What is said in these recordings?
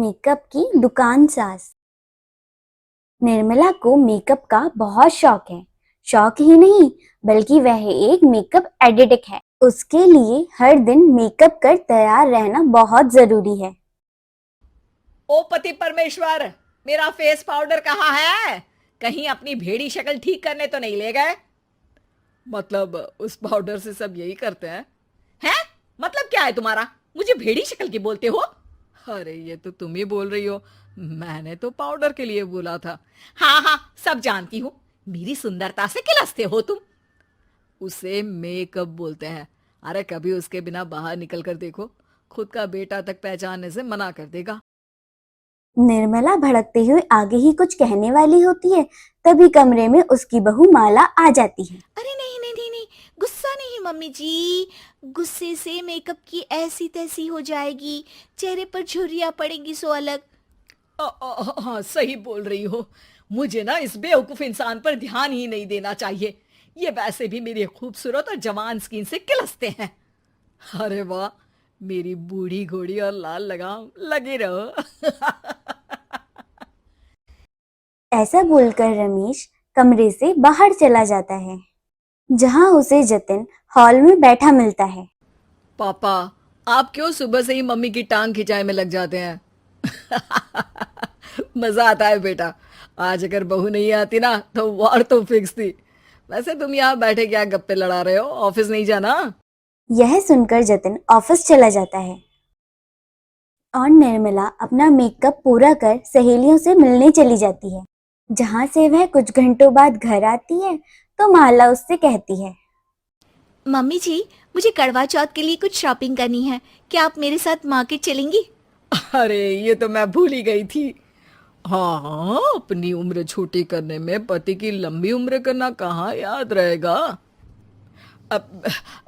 Makeup की दुकान सास। निर्मला को मेकअप का बहुत शौक है। शौक ही नहीं बल्कि वह एक मेकअप एडिक्ट है। उसके लिए हर दिन मेकअप कर तैयार रहना बहुत जरूरी है। ओ पति परमेश्वर, मेरा फेस पाउडर कहाँ है? कहीं अपनी भेड़ी शक्ल ठीक करने तो नहीं ले गए? मतलब उस पाउडर से सब यही करते हैं? हैं? मतलब क्या है तुम्हारा? मुझे भेड़ी शक्ल की बोलते हो? अरे ये तो तुम ही बोल रही हो। मैंने तो पाउडर के लिए बोला था। हाँ हाँ, सब जानती हूँ। मेरी सुंदरता से किलसते हो तुम। उसे मेकअप बोलते हैं। अरे कभी उसके बिना बाहर निकल कर देखो, खुद का बेटा तक पहचानने से मना कर देगा। निर्मला भड़कते हुए आगे ही कुछ कहने वाली होती है, तभी कमरे में उसकी बहू माला आ जाती है। अरे नहीं नहीं नहीं नहीं, गुस्सा नहीं मम्मी जी। गुस्से से मेकअप की ऐसी तैसी हो जाएगी, चेहरे पर झुर्रियाँ पड़ेंगी सो अलग। हाँ सही बोल रही हो। मुझे ना इस बेवकूफ इंसान पर ध्यान ही नहीं देना चाहिए। ये वैसे भी मेरी खूबसूरत और जवान स्किन से किलसते हैं। अरे वाह, मेरी बूढ़ी घोड़ी और लाल लगाम, लगे रहो। ऐसा बोलकर रमेश कमरे से बाहर चला जाता है, जहां उसे जतिन हॉल में बैठा मिलता है। पापा, आप क्यों सुबह से ही मम्मी की टांग खिंचाई में लग जाते हैं? मजा आता है बेटा। आज अगर बहू नहीं आती ना तो वार तो फिक्स थी। वैसे तुम यहाँ बैठे क्या गप्पे लड़ा रहे हो? ऑफिस नहीं जाना? यह सुनकर जतिन ऑफिस चला जाता है और निर्मला अपना मेकअप पूरा कर सहेलियों से मिलने चली जाती है। जहां से वह कुछ घंटों बाद घर आती है तो माला उससे कहती है, मम्मी जी, मुझे करवा चौथ के लिए कुछ शॉपिंग करनी है। क्या आप मेरे साथ मार्केट चलेंगी? अरे ये तो मैं भूल ही गई थी। हाँ हाँ, अपनी उम्र छोटी करने में पति की लंबी उम्र करना कहाँ याद रहेगा। अब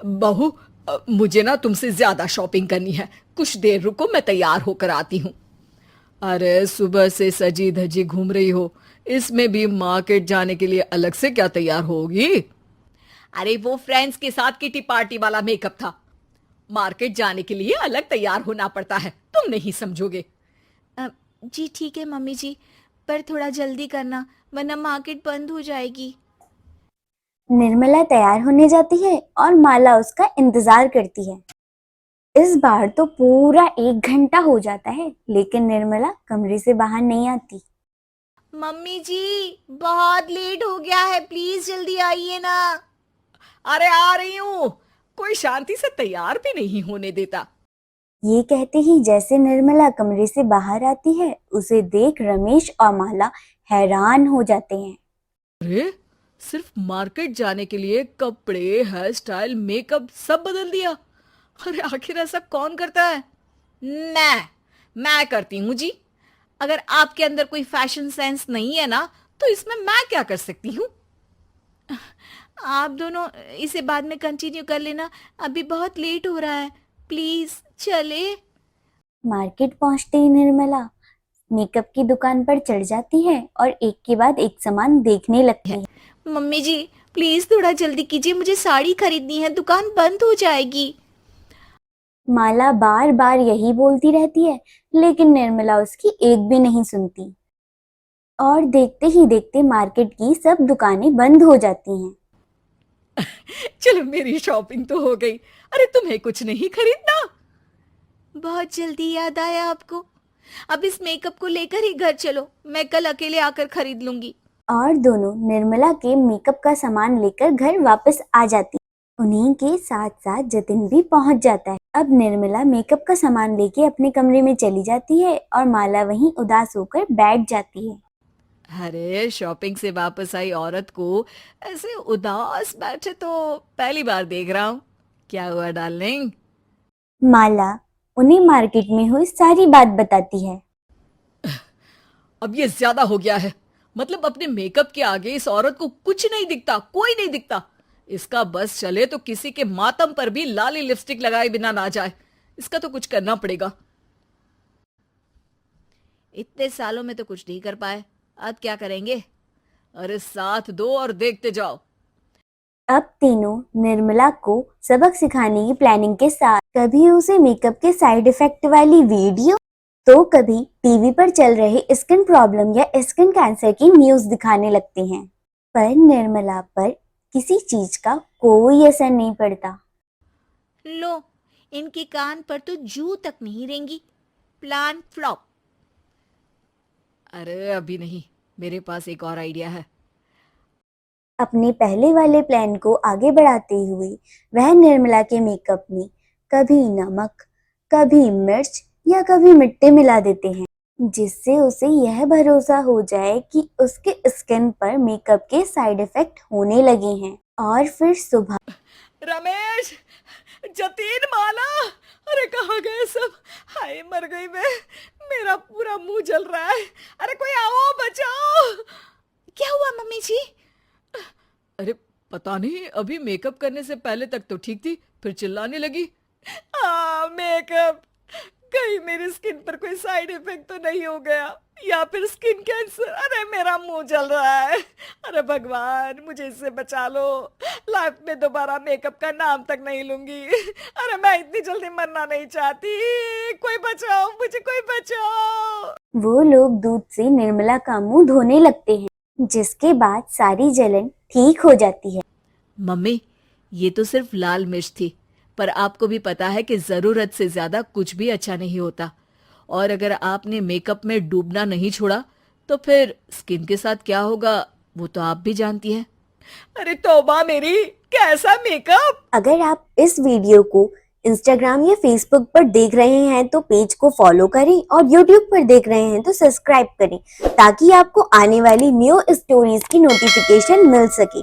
बहू, मुझे ना तुमसे ज्यादा शॉपिंग करनी है। कुछ देर रुको, मैं तैयार होकर आती हूँ। अरे सुबह से सजी धजी घूम रही हो, इसमें भी मार्केट जाने के लिए अलग से क्या तैयार होगी? अरे वो फ्रेंड्स के साथ किटी पार्टी वाला मेकअप था। मार्केट जाने के लिए अलग तैयार होना पड़ता है, तुम नहीं समझोगे। अ, जी ठीक है मम्मी जी, पर थोड़ा जल्दी करना वरना मार्केट बंद हो जाएगी। निर्मला तैयार होने जाती है और माला उसका इंतजार करती है। इस बार तो पूरा 1 घंटा हो जाता है, लेकिन निर्मला कमरे से बाहर नहीं आती। मम्मी जी, बहुत लेट हो गया है, प्लीज जल्दी आइए ना। अरे आ रही हूं। कोई शांति से तैयार भी नहीं होने देता। ये कहते ही जैसे निर्मला कमरे से बाहर आती है, उसे देख रमेश और माला हैरान हो जाते हैं। अरे सिर्फ मार्केट जाने के लिए कपड़े, हेयर स्टाइल, मेकअप सब बदल दिया। अरे आखिर ऐसा कौन करता है? मैं करती हूँ जी। अगर आपके अंदर कोई फैशन सेंस नहीं है ना, तो इसमें मैं क्या कर सकती हूँ? आप दोनों इसे बाद में कंटिन्यू कर लेना, अभी बहुत लेट हो रहा है, प्लीज चले। मार्केट पहुंचते ही निर्मला मेकअप की दुकान पर चढ़ जाती है और एक के बाद एक सामान देखने लगती है। मम्मी जी, प्लीज थोड़ा जल्दी कीजिए, मुझे साड़ी खरीदनी है, दुकान बंद हो जाएगी। माला बार बार यही बोलती रहती है, लेकिन निर्मला उसकी एक भी नहीं सुनती और देखते ही देखते मार्केट की सब दुकानें बंद हो जाती हैं। चलो मेरी शॉपिंग तो हो गई। अरे तुम्हें कुछ नहीं खरीदना? बहुत जल्दी याद आया आपको। अब इस मेकअप को लेकर ही घर चलो, मैं कल अकेले आकर खरीद लूंगी। और दोनों निर्मला के मेकअप का सामान लेकर घर वापस आ जाती। उन्हीं के साथ साथ जतिन भी पहुंच जाता है। अब निर्मला मेकअप का सामान लेके अपने कमरे में चली जाती है और माला वहीं उदास होकर बैठ जाती है। अरे शॉपिंग से वापस आई औरत को ऐसे उदास बैठे तो पहली बार देख रहा हूँ। क्या हुआ डार्लिंग? माला उन्हें मार्केट में हुई सारी बात बताती है। अब ये ज्यादा हो गया है। मतलब अपने मेकअप के आगे इस औरत को कुछ नहीं दिखता, कोई नहीं दिखता। इसका बस चले तो किसी के मातम पर भी लाली लिपस्टिक लगाए बिना ना जाए। इसका तो कुछ करना पड़ेगा। इतने सालों में तो कुछ नहीं कर पाए, अब क्या करेंगे? अरे साथ दो और देखते जाओ। अब तीनों निर्मला को सबक सिखाने की प्लानिंग के साथ कभी उसे मेकअप के साइड इफेक्ट वाली वीडियो तो कभी टीवी पर चल रहे स्किन प्रॉब्लम या स्किन कैंसर की न्यूज़ दिखाने लगते हैं, पर निर्मला पर किसी चीज का कोई असर नहीं पड़ता। लो, इनके कान पर तो जू तक नहीं रेंगी। Plan flop. अरे अभी नहीं, मेरे पास एक और आइडिया है। अपने पहले वाले प्लान को आगे बढ़ाते हुए वह निर्मला के मेकअप में कभी नमक, कभी मिर्च या कभी मिट्टी मिला देते हैं, जिससे उसे यह भरोसा हो जाए कि उसके स्किन पर मेकअप के साइड इफेक्ट होने लगे हैं। और फिर सुबह रमेश, जतीन, माला, अरे कहाँ गए सब? हाय मर गई मैं, मेरा पूरा मुंह जल रहा है। अरे कोई आओ, बचाओ। क्या हुआ मम्मी जी? अरे पता नहीं, अभी मेकअप करने से पहले तक तो ठीक थी, फिर चिल्लाने लगी। मेकअप, कहीं मेरी स्किन पर कोई साइड इफेक्ट तो नहीं हो गया, या फिर स्किन कैंसर। अरे मेरा मुंह जल रहा है। अरे भगवान, मुझे इससे बचा लो। लाइफ में दोबारा मेकअप का नाम तक नहीं लूंगी। अरे मैं इतनी जल्दी मरना नहीं चाहती। कोई बचाओ मुझे, कोई बचाओ। वो लोग दूध से निर्मला का मुंह धोने लगते हैं, जिसके बाद सारी जलन ठीक हो जाती है। मम्मी, ये तो सिर्फ लाल मिर्च थी, पर आपको भी पता है कि जरूरत से ज्यादा कुछ भी अच्छा नहीं होता। और अगर आपने मेकअप में डूबना नहीं छोड़ा तो फिर स्किन के साथ क्या होगा वो तो आप भी जानती हैं। अरे तौबा मेरी, कैसा मेकअप! अगर आप इस वीडियो को इंस्टाग्राम या फेसबुक पर देख रहे हैं तो पेज को फॉलो करें और यूट्यूब पर देख रहे हैं तो सब्सक्राइब करें, ताकि आपको आने वाली न्यू स्टोरीज की नोटिफिकेशन मिल सके।